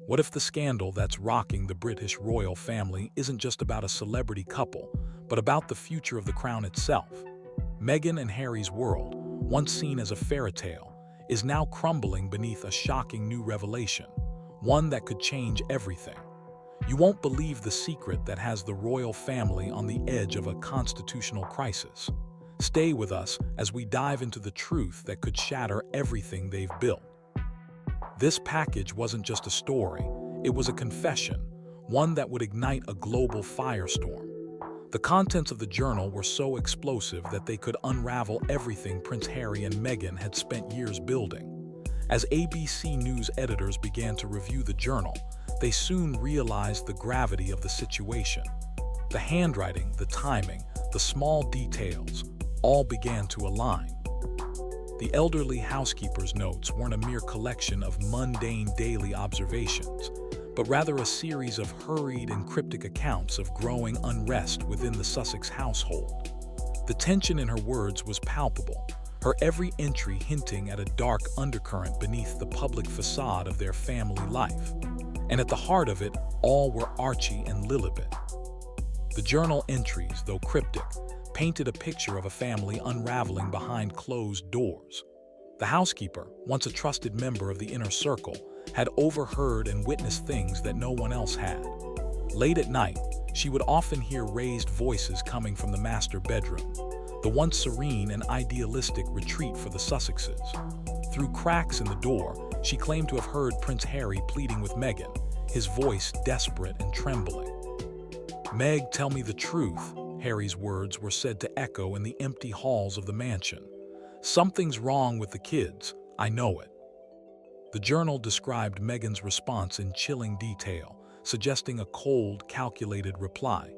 What if the scandal that's rocking the British royal family isn't just about a celebrity couple, but about the future of the crown itself? Meghan and Harry's world, once seen as a fairy tale, is now crumbling beneath a shocking new revelation, one that could change everything. You won't believe the secret that has the royal family on the edge of a constitutional crisis. Stay with us as we dive into the truth that could shatter everything they've built. This package wasn't just a story, it was a confession, one that would ignite a global firestorm. The contents of the journal were so explosive that they could unravel everything Prince Harry and Meghan had spent years building. As ABC News editors began to review the journal, they soon realized the gravity of the situation. The handwriting, the timing, the small details, all began to align. The elderly housekeeper's notes weren't a mere collection of mundane daily observations, but rather a series of hurried and cryptic accounts of growing unrest within the Sussex household. The tension in her words was palpable, her every entry hinting at a dark undercurrent beneath the public facade of their family life. And at the heart of it all were Archie and Lilibet. The journal entries, though cryptic, painted a picture of a family unraveling behind closed doors. The housekeeper, once a trusted member of the inner circle, had overheard and witnessed things that no one else had. Late at night, she would often hear raised voices coming from the master bedroom, the once serene and idealistic retreat for the Sussexes. Through cracks in the door, she claimed to have heard Prince Harry pleading with Meghan, his voice desperate and trembling. "Meg, tell me the truth," Harry's words were said to echo in the empty halls of the mansion. "Something's wrong with the kids, I know it." The journal described Meghan's response in chilling detail, suggesting a cold, calculated reply.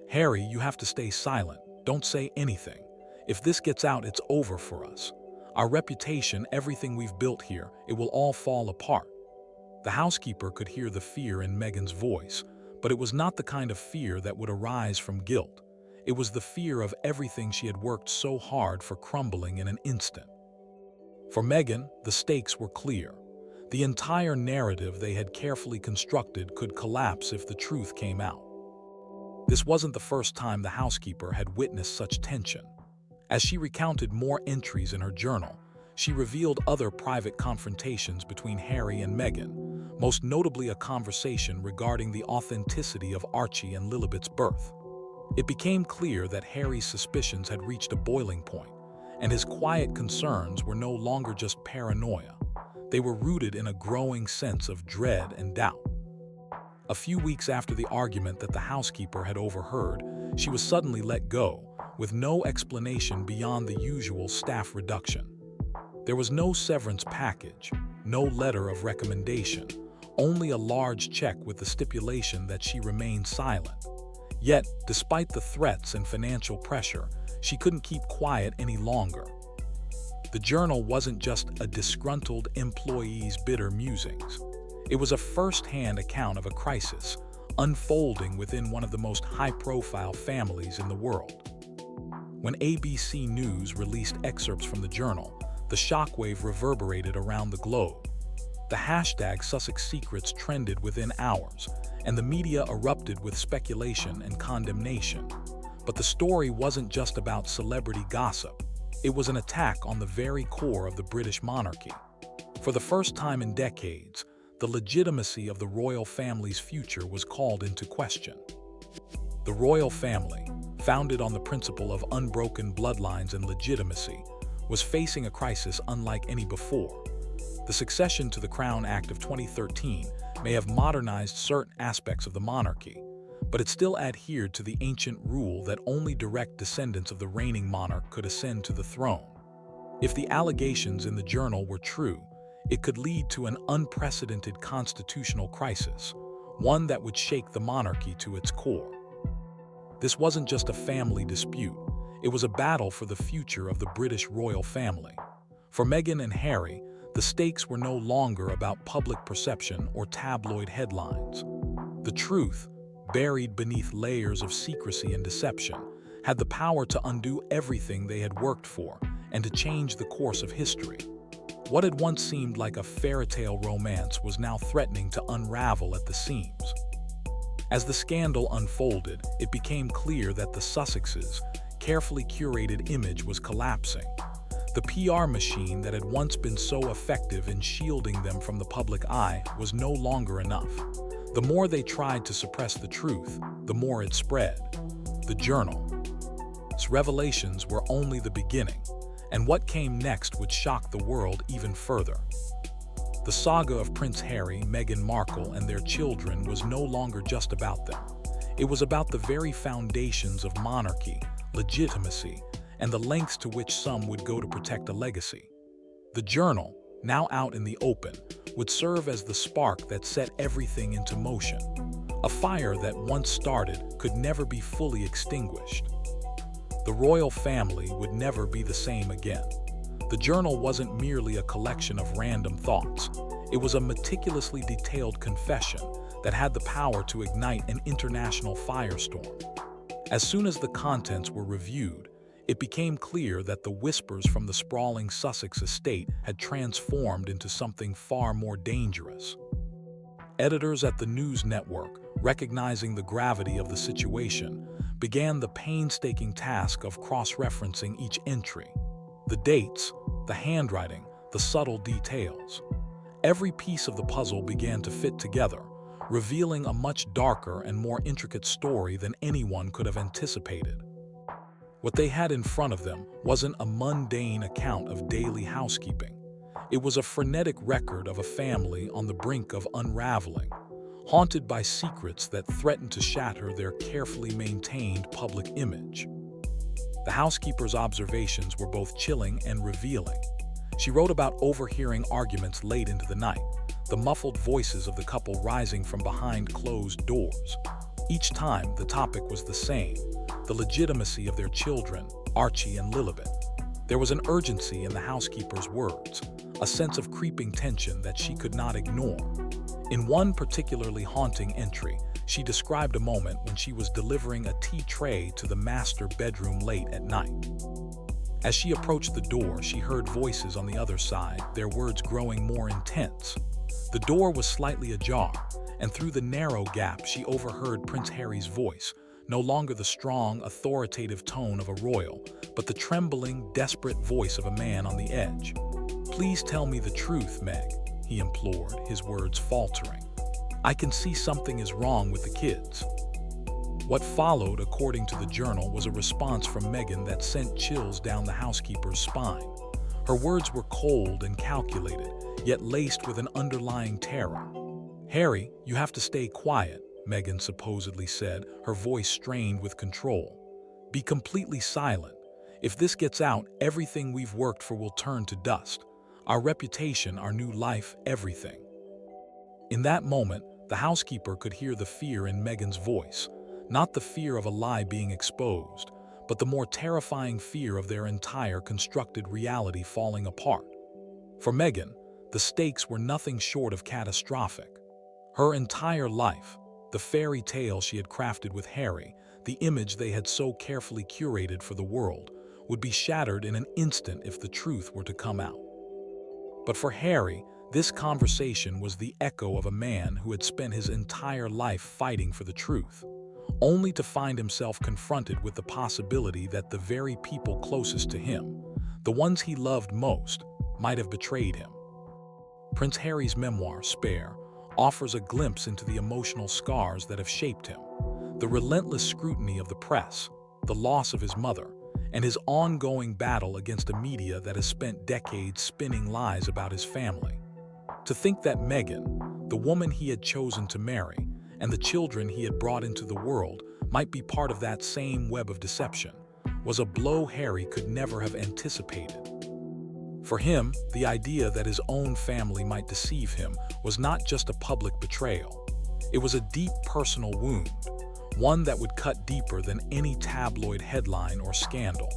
"Harry, you have to stay silent. Don't say anything. If this gets out, it's over for us. Our reputation, everything we've built here, it will all fall apart." The housekeeper could hear the fear in Meghan's voice, but it was not the kind of fear that would arise from guilt. It was the fear of everything she had worked so hard for crumbling in an instant. For Meghan, the stakes were clear. The entire narrative they had carefully constructed could collapse if the truth came out. This wasn't the first time the housekeeper had witnessed such tension. As she recounted more entries in her journal, she revealed other private confrontations between Harry and Meghan, most notably a conversation regarding the authenticity of Archie and Lilibet's birth. It became clear that Harry's suspicions had reached a boiling point, and his quiet concerns were no longer just paranoia. They were rooted in a growing sense of dread and doubt. A few weeks after the argument that the housekeeper had overheard, she was suddenly let go, with no explanation beyond the usual staff reduction. There was no severance package, no letter of recommendation, only a large check with the stipulation that she remain silent. Yet, despite the threats and financial pressure, she couldn't keep quiet any longer. The journal wasn't just a disgruntled employee's bitter musings. It was a first-hand account of a crisis unfolding within one of the most high-profile families in the world. When ABC News released excerpts from the journal, the shockwave reverberated around the globe. The hashtag Sussex Secrets trended within hours, and the media erupted with speculation and condemnation. But the story wasn't just about celebrity gossip. It was an attack on the very core of the British monarchy. For the first time in decades, the legitimacy of the royal family's future was called into question. The royal family, founded on the principle of unbroken bloodlines and legitimacy, was facing a crisis unlike any before. The Succession to the Crown Act of 2013 may have modernized certain aspects of the monarchy, but it still adhered to the ancient rule that only direct descendants of the reigning monarch could ascend to the throne. If the allegations in the journal were true, it could lead to an unprecedented constitutional crisis, one that would shake the monarchy to its core. This wasn't just a family dispute, it was a battle for the future of the British royal family. For Meghan and Harry, the stakes were no longer about public perception or tabloid headlines. The truth, buried beneath layers of secrecy and deception, had the power to undo everything they had worked for and to change the course of history. What had once seemed like a fairy tale romance was now threatening to unravel at the seams. As the scandal unfolded, it became clear that the Sussexes' carefully curated image was collapsing. The PR machine that had once been so effective in shielding them from the public eye was no longer enough. The more they tried to suppress the truth, the more it spread. The Journal's revelations were only the beginning, and what came next would shock the world even further. The saga of Prince Harry, Meghan Markle, and their children was no longer just about them. It was about the very foundations of monarchy, legitimacy, and the lengths to which some would go to protect a legacy. The Journal, now out in the open, would serve as the spark that set everything into motion. A fire that once started could never be fully extinguished. The royal family would never be the same again. The Journal wasn't merely a collection of random thoughts. It was a meticulously detailed confession that had the power to ignite an international firestorm. As soon as the contents were reviewed, it became clear that the whispers from the sprawling Sussex estate had transformed into something far more dangerous. Editors at the news network, recognizing the gravity of the situation, began the painstaking task of cross-referencing each entry. The dates, the handwriting, the subtle details. Every piece of the puzzle began to fit together, revealing a much darker and more intricate story than anyone could have anticipated. What they had in front of them wasn't a mundane account of daily housekeeping. It was a frenetic record of a family on the brink of unraveling, haunted by secrets that threatened to shatter their carefully maintained public image. The housekeeper's observations were both chilling and revealing. She wrote about overhearing arguments late into the night, the muffled voices of the couple rising from behind closed doors. Each time, the topic was the same: the legitimacy of their children, Archie and Lilibet. There was an urgency in the housekeeper's words, a sense of creeping tension that she could not ignore. In one particularly haunting entry, she described a moment when she was delivering a tea tray to the master bedroom late at night. As she approached the door, she heard voices on the other side, their words growing more intense. The door was slightly ajar, and through the narrow gap she overheard Prince Harry's voice, no longer the strong, authoritative tone of a royal, but the trembling, desperate voice of a man on the edge. "Please tell me the truth, Meg," he implored, his words faltering. "I can see something is wrong with the kids." What followed, according to the Journal, was a response from Meghan that sent chills down the housekeeper's spine. Her words were cold and calculated, yet laced with an underlying terror. "Harry, you have to stay quiet," Meghan supposedly said, her voice strained with control. "Be completely silent. If this gets out, everything we've worked for will turn to dust. Our reputation, our new life, everything." In that moment, the housekeeper could hear the fear in Meghan's voice, not the fear of a lie being exposed, but the more terrifying fear of their entire constructed reality falling apart. For Meghan, the stakes were nothing short of catastrophic. Her entire life, the fairy tale she had crafted with Harry, the image they had so carefully curated for the world, would be shattered in an instant if the truth were to come out. But for Harry, this conversation was the echo of a man who had spent his entire life fighting for the truth, only to find himself confronted with the possibility that the very people closest to him, the ones he loved most, might have betrayed him. Prince Harry's memoir, Spare, offers a glimpse into the emotional scars that have shaped him, the relentless scrutiny of the press, the loss of his mother, and his ongoing battle against a media that has spent decades spinning lies about his family. To think that Meghan, the woman he had chosen to marry, and the children he had brought into the world might be part of that same web of deception was a blow Harry could never have anticipated. For him, the idea that his own family might deceive him was not just a public betrayal. It was a deep personal wound, one that would cut deeper than any tabloid headline or scandal.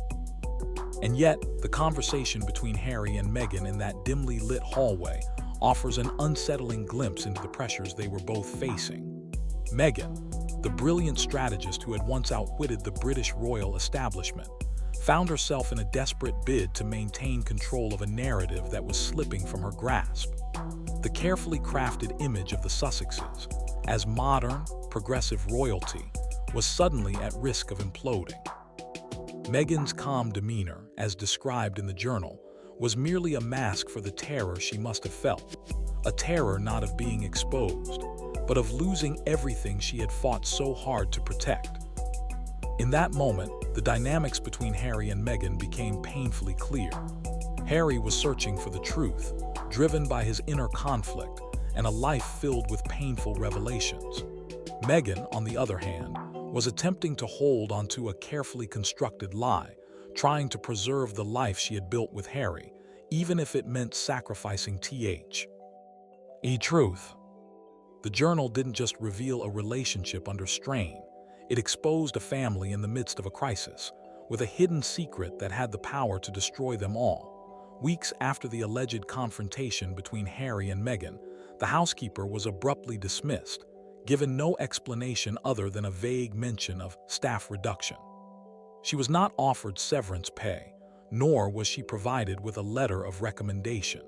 And yet, the conversation between Harry and Meghan in that dimly lit hallway offers an unsettling glimpse into the pressures they were both facing. Meghan, the brilliant strategist who had once outwitted the British royal establishment, found herself in a desperate bid to maintain control of a narrative that was slipping from her grasp. The carefully crafted image of the Sussexes, as modern, progressive royalty, was suddenly at risk of imploding. Meghan's calm demeanor, as described in the journal, was merely a mask for the terror she must have felt. A terror not of being exposed, but of losing everything she had fought so hard to protect. In that moment, the dynamics between Harry and Meghan became painfully clear. Harry was searching for the truth, driven by his inner conflict and a life filled with painful revelations. Meghan, on the other hand, was attempting to hold onto a carefully constructed lie, trying to preserve the life she had built with Harry, even if it meant sacrificing truth. The journal didn't just reveal a relationship under strain, it exposed a family in the midst of a crisis, with a hidden secret that had the power to destroy them all. Weeks after the alleged confrontation between Harry and Meghan, the housekeeper was abruptly dismissed, given no explanation other than a vague mention of staff reduction. She was not offered severance pay, nor was she provided with a letter of recommendation.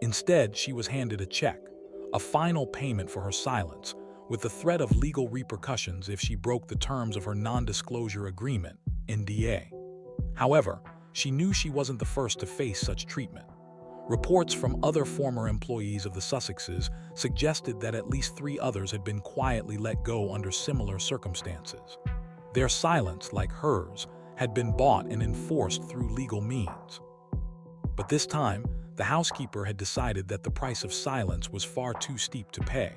Instead, she was handed a check, a final payment for her silence, with the threat of legal repercussions if she broke the terms of her non-disclosure agreement, NDA. However, she knew she wasn't the first to face such treatment. Reports from other former employees of the Sussexes suggested that at least 3 others had been quietly let go under similar circumstances. Their silence, like hers, had been bought and enforced through legal means. But this time, the housekeeper had decided that the price of silence was far too steep to pay.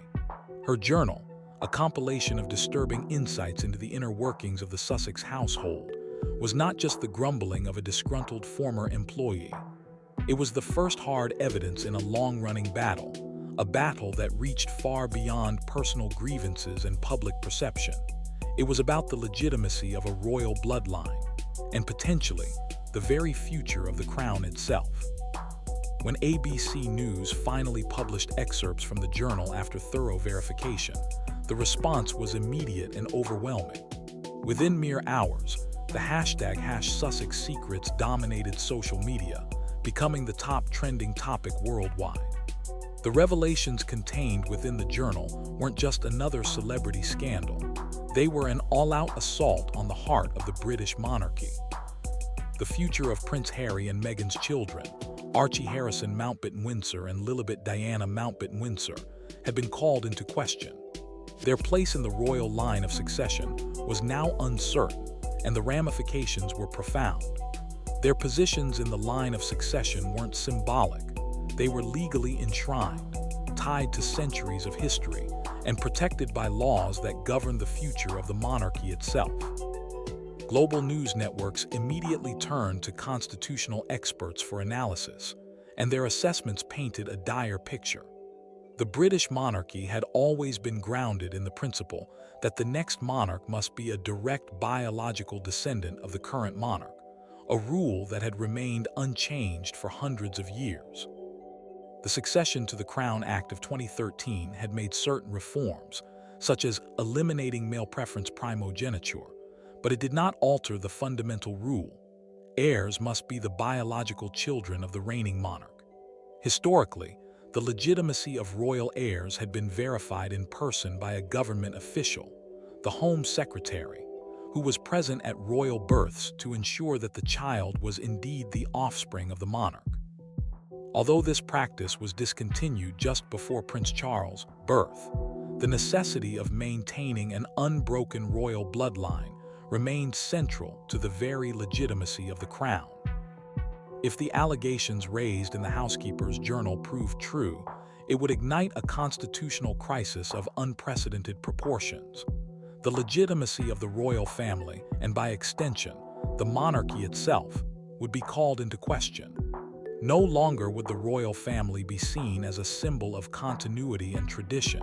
Her journal, a compilation of disturbing insights into the inner workings of the Sussex household, was not just the grumbling of a disgruntled former employee. It was the first hard evidence in a long-running battle, a battle that reached far beyond personal grievances and public perception. It was about the legitimacy of a royal bloodline, and potentially, the very future of the crown itself. When ABC News finally published excerpts from the journal after thorough verification, the response was immediate and overwhelming. Within mere hours, the hashtag #SussexSecrets dominated social media, becoming the top trending topic worldwide. The revelations contained within the journal weren't just another celebrity scandal. They were an all-out assault on the heart of the British monarchy. The future of Prince Harry and Meghan's children, Archie Harrison Mountbatten-Windsor and Lilibet Diana Mountbatten-Windsor, had been called into question. Their place in the royal line of succession was now uncertain, and the ramifications were profound. Their positions in the line of succession weren't symbolic. They were legally enshrined, tied to centuries of history, and protected by laws that govern the future of the monarchy itself. Global news networks immediately turned to constitutional experts for analysis, and their assessments painted a dire picture. The British monarchy had always been grounded in the principle that the next monarch must be a direct biological descendant of the current monarch, a rule that had remained unchanged for hundreds of years. The Succession to the Crown Act of 2013 had made certain reforms, such as eliminating male preference primogeniture, but it did not alter the fundamental rule: heirs must be the biological children of the reigning monarch. Historically, the legitimacy of royal heirs had been verified in person by a government official, the Home Secretary, who was present at royal births to ensure that the child was indeed the offspring of the monarch. Although this practice was discontinued just before Prince Charles' birth, the necessity of maintaining an unbroken royal bloodline remained central to the very legitimacy of the crown. If the allegations raised in the housekeeper's journal proved true, it would ignite a constitutional crisis of unprecedented proportions. The legitimacy of the royal family, and by extension, the monarchy itself, would be called into question. No longer would the royal family be seen as a symbol of continuity and tradition,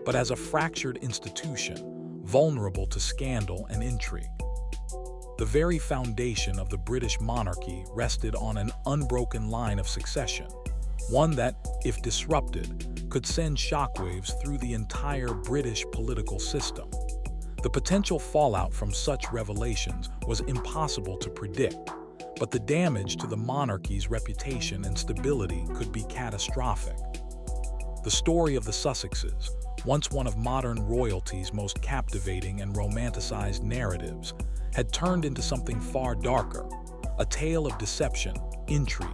but as a fractured institution, vulnerable to scandal and intrigue. The very foundation of the British monarchy rested on an unbroken line of succession, one that, if disrupted, could send shockwaves through the entire British political system. The potential fallout from such revelations was impossible to predict, but the damage to the monarchy's reputation and stability could be catastrophic. The story of the Sussexes, once one of modern royalty's most captivating and romanticized narratives, had turned into something far darker, a tale of deception, intrigue,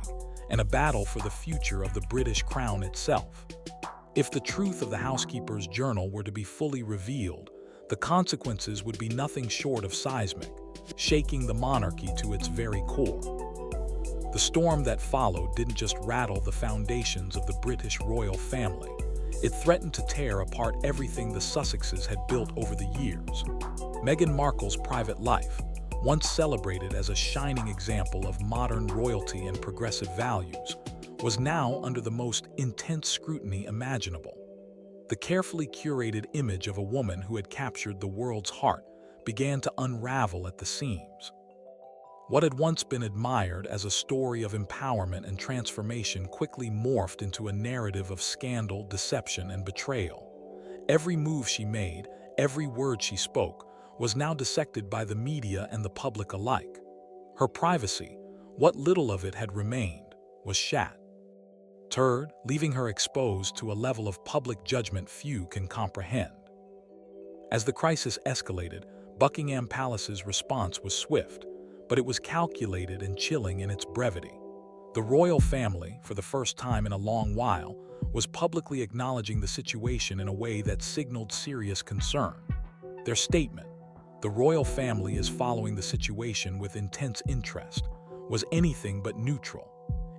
and a battle for the future of the British crown itself. If the truth of the housekeeper's journal were to be fully revealed, the consequences would be nothing short of seismic, shaking the monarchy to its very core. The storm that followed didn't just rattle the foundations of the British royal family. It threatened to tear apart everything the Sussexes had built over the years. Meghan Markle's private life, once celebrated as a shining example of modern royalty and progressive values, was now under the most intense scrutiny imaginable. The carefully curated image of a woman who had captured the world's heart began to unravel at the seams. What had once been admired as a story of empowerment and transformation quickly morphed into a narrative of scandal, deception, and betrayal. Every move she made, every word she spoke, was now dissected by the media and the public alike. Her privacy, what little of it had remained, was shattered, leaving her exposed to a level of public judgment few can comprehend. As the crisis escalated, Buckingham Palace's response was swift, but it was calculated and chilling in its brevity. The royal family, for the first time in a long while, was publicly acknowledging the situation in a way that signaled serious concern. Their statement, "The royal family is following the situation with intense interest," was anything but neutral.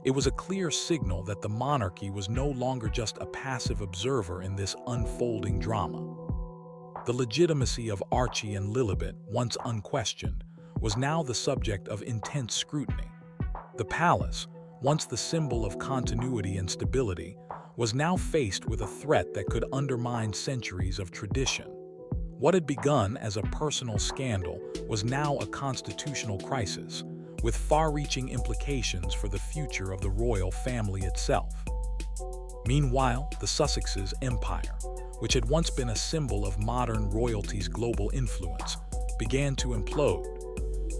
It was a clear signal that the monarchy was no longer just a passive observer in this unfolding drama. The legitimacy of Archie and Lilibet, once unquestioned, was now the subject of intense scrutiny. The palace, once the symbol of continuity and stability, was now faced with a threat that could undermine centuries of tradition. What had begun as a personal scandal was now a constitutional crisis, with far-reaching implications for the future of the royal family itself. Meanwhile, the Sussexes' empire, which had once been a symbol of modern royalty's global influence, began to implode.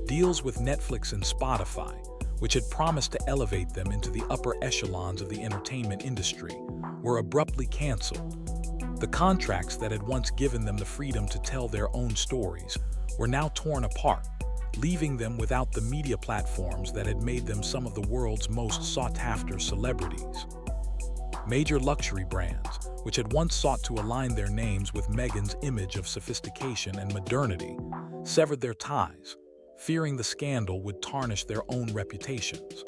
Deals with Netflix and Spotify, which had promised to elevate them into the upper echelons of the entertainment industry, were abruptly canceled. The contracts that had once given them the freedom to tell their own stories were now torn apart, leaving them without the media platforms that had made them some of the world's most sought-after celebrities. Major luxury brands, which had once sought to align their names with Meghan's image of sophistication and modernity, severed their ties, fearing the scandal would tarnish their own reputations.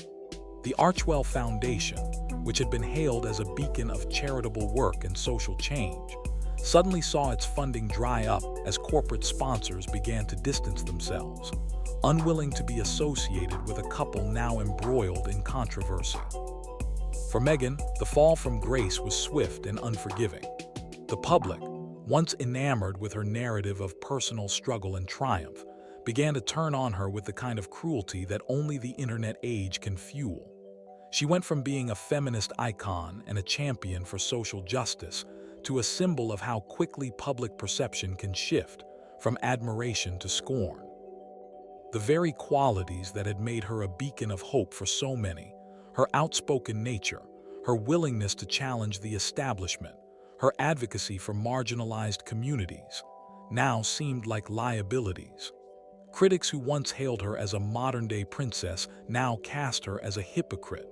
The Archwell Foundation, which had been hailed as a beacon of charitable work and social change, suddenly saw its funding dry up as corporate sponsors began to distance themselves, unwilling to be associated with a couple now embroiled in controversy. For Meghan, the fall from grace was swift and unforgiving. The public, once enamored with her narrative of personal struggle and triumph, began to turn on her with the kind of cruelty that only the internet age can fuel. She went from being a feminist icon and a champion for social justice to a symbol of how quickly public perception can shift from admiration to scorn. The very qualities that had made her a beacon of hope for so many, her outspoken nature, her willingness to challenge the establishment, her advocacy for marginalized communities, now seemed like liabilities. Critics who once hailed her as a modern-day princess now cast her as a hypocrite,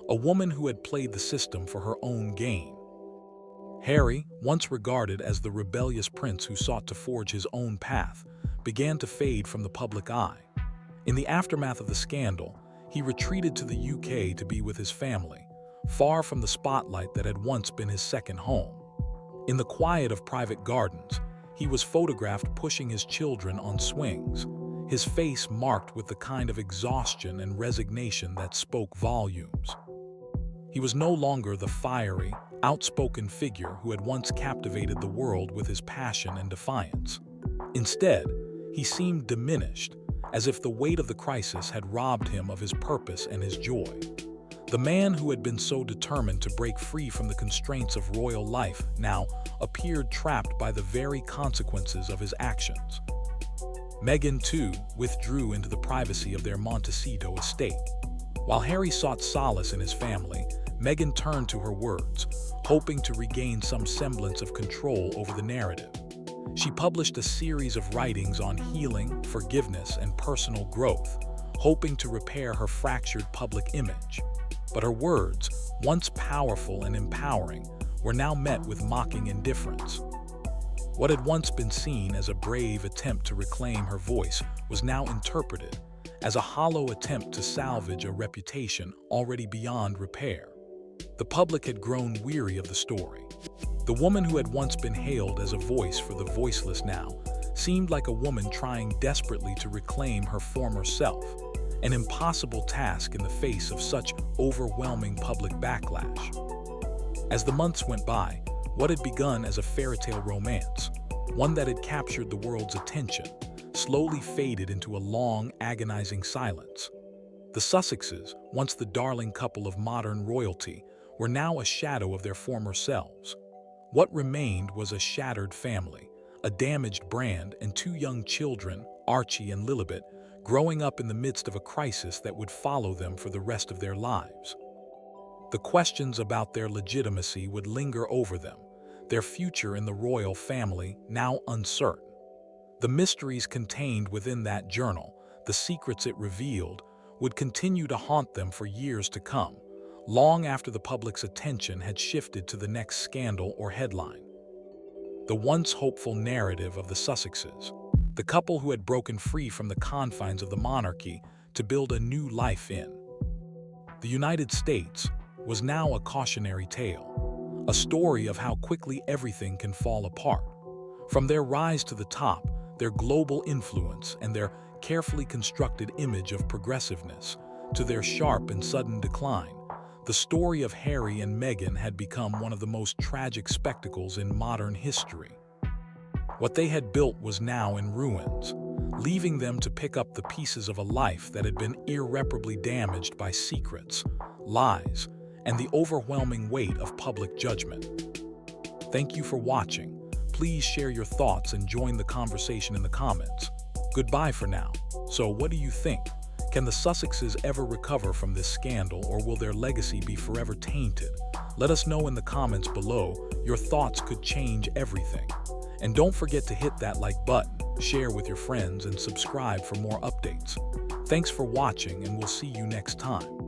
a woman who had played the system for her own gain. Harry, once regarded as the rebellious prince who sought to forge his own path, began to fade from the public eye. In the aftermath of the scandal, he retreated to the UK to be with his family, far from the spotlight that had once been his second home. In the quiet of private gardens, he was photographed pushing his children on swings, his face marked with the kind of exhaustion and resignation that spoke volumes. He was no longer the fiery, outspoken figure who had once captivated the world with his passion and defiance. Instead, he seemed diminished, as if the weight of the crisis had robbed him of his purpose and his joy. The man who had been so determined to break free from the constraints of royal life now appeared trapped by the very consequences of his actions. Meghan, too, withdrew into the privacy of their Montecito estate. While Harry sought solace in his family, Meghan turned to her words, hoping to regain some semblance of control over the narrative. She published a series of writings on healing, forgiveness, and personal growth, hoping to repair her fractured public image. But her words, once powerful and empowering, were now met with mocking indifference. What had once been seen as a brave attempt to reclaim her voice was now interpreted as a hollow attempt to salvage a reputation already beyond repair. The public had grown weary of the story. The woman who had once been hailed as a voice for the voiceless now seemed like a woman trying desperately to reclaim her former self, an impossible task in the face of such overwhelming public backlash. As the months went by, what had begun as a fairy tale romance, one that had captured the world's attention, slowly faded into a long, agonizing silence. The Sussexes, once the darling couple of modern royalty, were now a shadow of their former selves. What remained was a shattered family, a damaged brand, and two young children, Archie and Lilibet, growing up in the midst of a crisis that would follow them for the rest of their lives. The questions about their legitimacy would linger over them, their future in the royal family now uncertain. The mysteries contained within that journal, the secrets it revealed, would continue to haunt them for years to come, long after the public's attention had shifted to the next scandal or headline. The once hopeful narrative of the Sussexes, the couple who had broken free from the confines of the monarchy to build a new life in the United States, was now a cautionary tale, a story of how quickly everything can fall apart. From their rise to the top, their global influence, and their carefully constructed image of progressiveness, to their sharp and sudden decline, the story of Harry and Meghan had become one of the most tragic spectacles in modern history. What they had built was now in ruins, leaving them to pick up the pieces of a life that had been irreparably damaged by secrets, lies, and the overwhelming weight of public judgment. Thank you for watching. Please share your thoughts and join the conversation in the comments. Goodbye for now. So what do you think? Can the Sussexes ever recover from this scandal, or will their legacy be forever tainted? Let us know in the comments below. Your thoughts could change everything. And don't forget to hit that like button, share with your friends, and subscribe for more updates. Thanks for watching, and we'll see you next time.